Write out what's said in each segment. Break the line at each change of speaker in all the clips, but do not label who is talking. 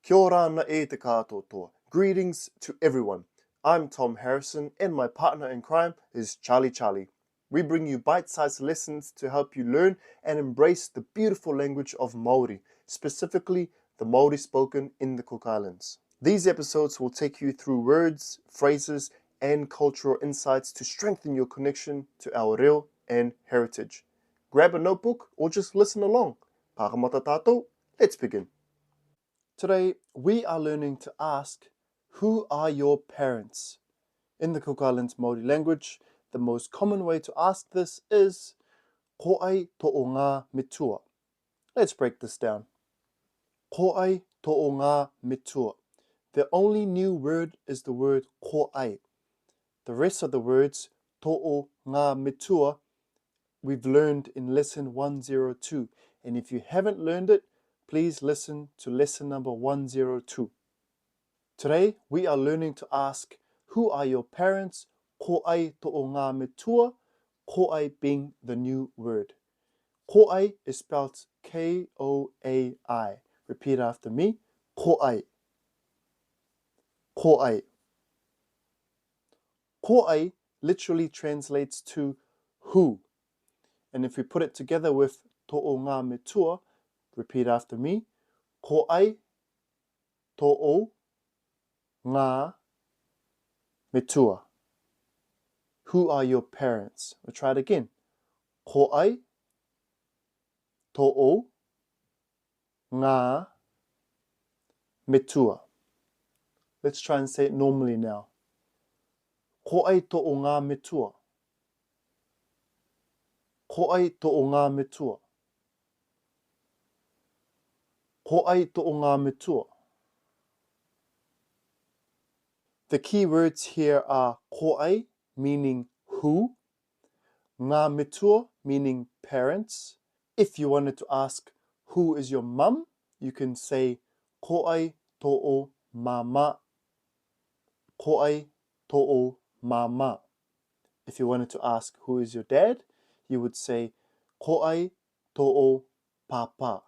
Kia ora na e te katoa. Greetings to everyone. I'm Tom Harrison and my partner in crime is Charlie. We bring you bite-sized lessons to help you learn and embrace the beautiful language of Māori, specifically the Māori spoken in the Cook Islands. These episodes will take you through words, phrases, and cultural insights to strengthen your connection to our reo and heritage. Grab a notebook or just listen along. Pakamata tātou, let's begin. Today, we are learning to ask, who are your parents? In the Cook Islands Māori language, the most common way to ask this is, ko ai to'o ngā metua. Let's break this down. Ko ai to'o ngā metua. The only new word is the word ko ai. The rest of the words, to'o ngā metua, we've learned in lesson 102. And if you haven't learned it, please listen to lesson number 102. Today, we are learning to ask, who are your parents? Ko ai to'o ngā metua, ko ai being the new word. Ko ai is spelled K-O-A-I. Repeat after me. Ko ai. Ko ai. Ko ai literally translates to who. And if we put it together with to'o ngā metua, repeat after me. Ko ai to'o ngā metua. Who are your parents? We'll try it again. Ko ai to'o ngā metua. Let's try and say it normally now. Ko ai to'o ngā metua. Ko ai to'o ngā metua. Ko ai to'o ngā metua. The key words here are ko ai, meaning who, ngā metua, meaning parents. If you wanted to ask who is your mum, you can say ko ai to'o mama. Ko ai to'o mama. If you wanted to ask who is your dad, you would say ko ai to'o papa.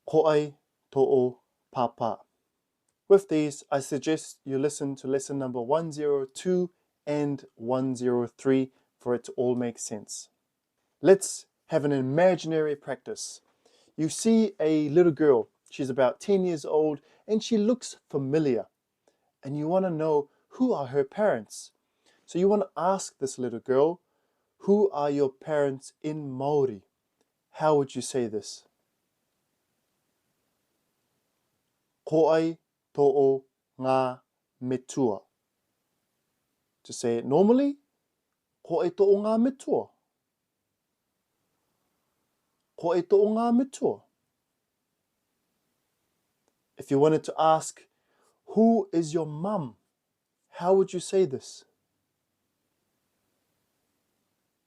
Ko ai to'o papa. With these, I suggest you listen to lesson number 102 and 103 for it to all make sense. Let's have an imaginary practice. You see a little girl. She's about 10 years old and she looks familiar. And you want to know, who are her parents? So you want to ask this little girl, who are your parents in Māori? How would you say this? Ko ai to'o ngā metua. To say it normally, ko ai to'o ngā metua. Ko ai to'o ngā metua. If you wanted to ask, who is your mum? How would you say this?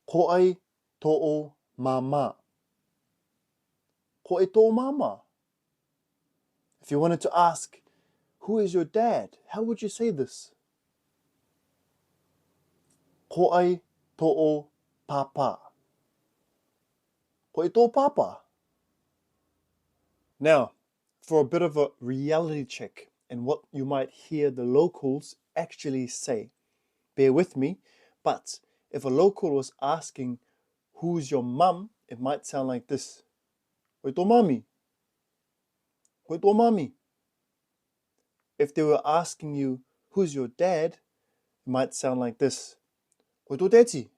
Ko ai to'o mama. Ko ai to'o mama. If you wanted to ask, who is your dad? How would you say this? Ko ai to'o papa. Ko ai to'o papa. Now, for a bit of a reality check and what you might hear the locals actually say. Bear with me, but if a local was asking, who's your mum? It might sound like this. Koe tō mami. Koe tō mami. If they were asking you, who's your dad? It might sound like this. Koe tō tati.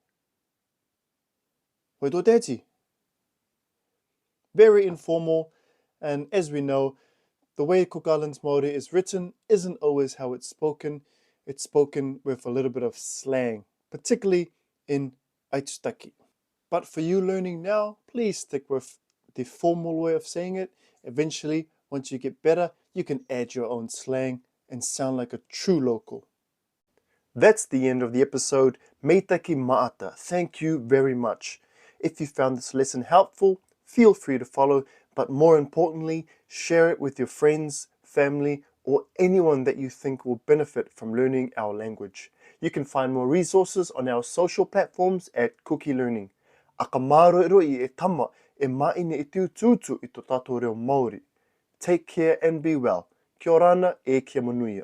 Koe tō tati. Very informal, and as we know, the way Cook Islands Māori is written isn't always how it's spoken. It's spoken with a little bit of slang, particularly in Aitutaki. But for you learning now, please stick with the formal way of saying it. Eventually, once you get better, you can add your own slang and sound like a true local. That's the end of the episode. Meitaki maata. Thank you very much. If you found this lesson helpful, feel free to follow, but more importantly, share it with your friends, family, or anyone that you think will benefit from learning our language. You can find more resources on our social platforms at Kuki Learning. Aka māro ero I e tama e maine I tiu tūtu I tō tātou reo Māori. Take care and be well. Kia ora ana e kia manuia.